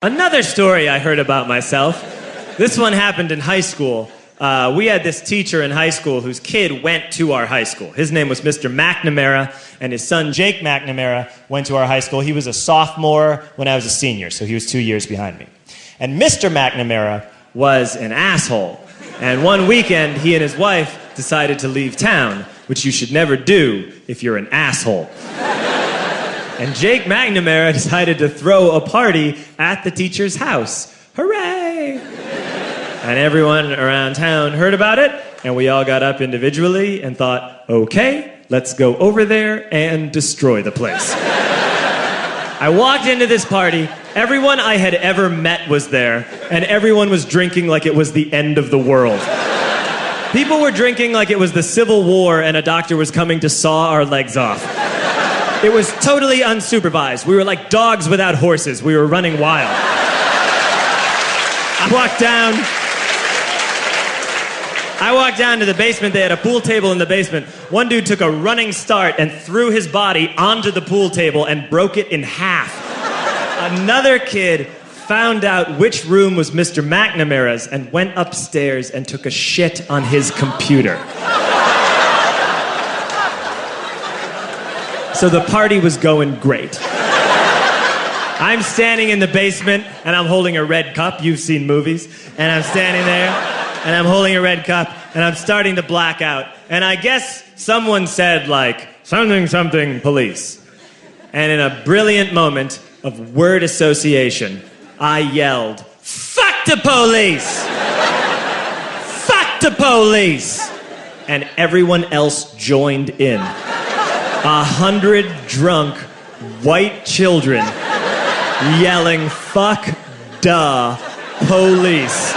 Another story I heard about myself. This one happened in high school. We had this teacher in high school whose kid went to our high school. His name was Mr. McNamara, and his son Jake McNamara went to our high school. He was a sophomore when I was a senior, so he was 2 years behind me. And Mr. McNamara was an asshole. And one weekend, he and his wife decided to leave town, which you should never do if you're an asshole. And Jake McNamara decided to throw a party at the teacher's house. Hooray! And everyone around town heard about it, and we all got up individually and thought, okay, let's go over there and destroy the place. I walked into this party, everyone I had ever met was there, and everyone was drinking like it was the end of the world. People were drinking like it was the Civil War and a doctor was coming to saw our legs off. It was totally unsupervised. We were like dogs without horses. We were running wild. I walked down to the basement. They had a pool table in the basement. One dude took a running start and threw his body onto the pool table and broke it in half. Another kid found out which room was Mr. McNamara's and went upstairs and took a shit on his computer. So the party was going great. I'm standing in the basement and I'm holding a red cup. You've seen movies. And I'm standing there and I'm holding a red cup and I'm starting to black out. And I guess someone said like, something, something, police. And in a brilliant moment of word association, I yelled, fuck the police! Fuck the police! And everyone else joined in. 100 drunk white children yelling, fuck the police.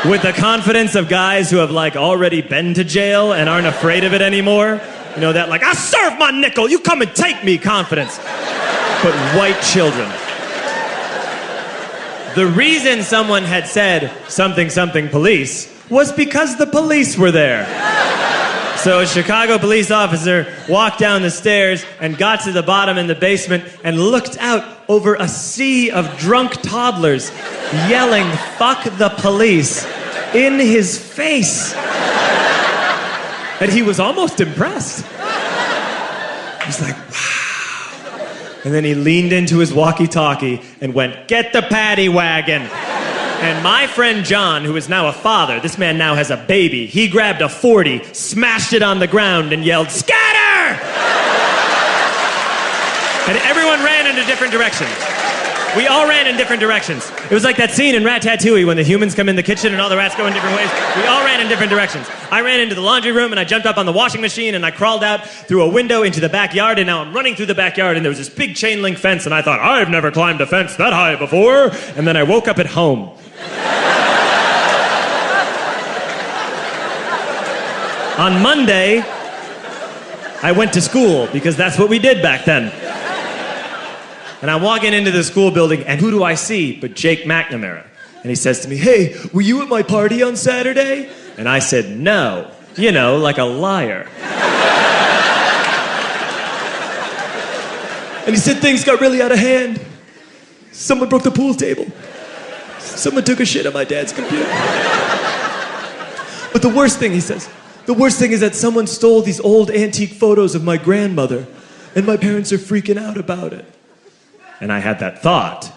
With the confidence of guys who have like already been to jail and aren't afraid of it anymore. You know, that like, I serve my nickel, you come and take me confidence. But white children. The reason someone had said something, something, police was because the police were there. So a Chicago police officer walked down the stairs and got to the bottom in the basement and looked out over a sea of drunk toddlers yelling, fuck the police, in his face. And he was almost impressed. He was like, wow. And then he leaned into his walkie-talkie and went, get the paddy wagon. And my friend John, who is now a father, this man now has a baby, he grabbed a 40, smashed it on the ground, and yelled, scatter! And everyone ran in a different direction. We all ran in different directions. It was like that scene in Ratatouille when the humans come in the kitchen and all the rats go in different ways. We all ran in different directions. I ran into the laundry room and I jumped up on the washing machine and I crawled out through a window into the backyard, and now I'm running through the backyard and there was this big chain link fence and I thought, I've never climbed a fence that high before. And then I woke up at home. On Monday, I went to school because that's what we did back then. And I'm walking into the school building, and who do I see but Jake McNamara? And he says to me, hey, were you at my party on Saturday? And I said, no. You know, like a liar. And he said things got really out of hand. Someone broke the pool table. Someone took a shit on my dad's computer. But the worst thing, he says, the worst thing is that someone stole these old antique photos of my grandmother, and my parents are freaking out about it. And I had that thought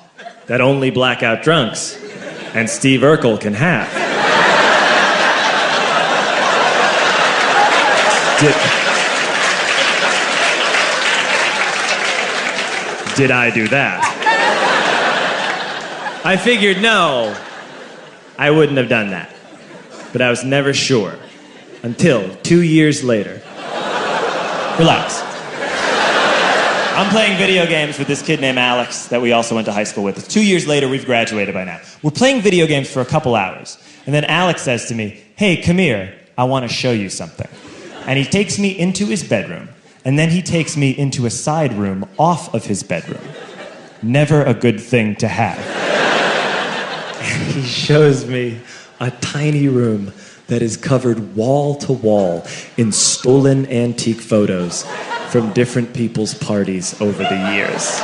that only blackout drunks and Steve Urkel can have. Did I do that? I figured, no, I wouldn't have done that. But I was never sure. Until 2 years later. Relax. I'm playing video games with this kid named Alex that we also went to high school with. 2 years later, we've graduated by now. We're playing video games for a couple hours. And then Alex says to me, hey, come here, I want to show you something. And he takes me into his bedroom. And then he takes me into a side room off of his bedroom. Never a good thing to have. And he shows me a tiny room that is covered wall to wall in stolen antique photos from different people's parties over the years.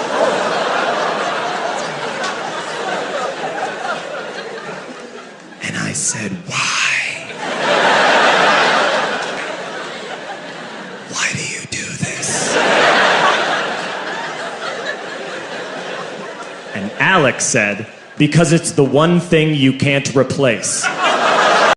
said, "Why? Why do you do this?" And Alex said, "Because it's the one thing you can't replace."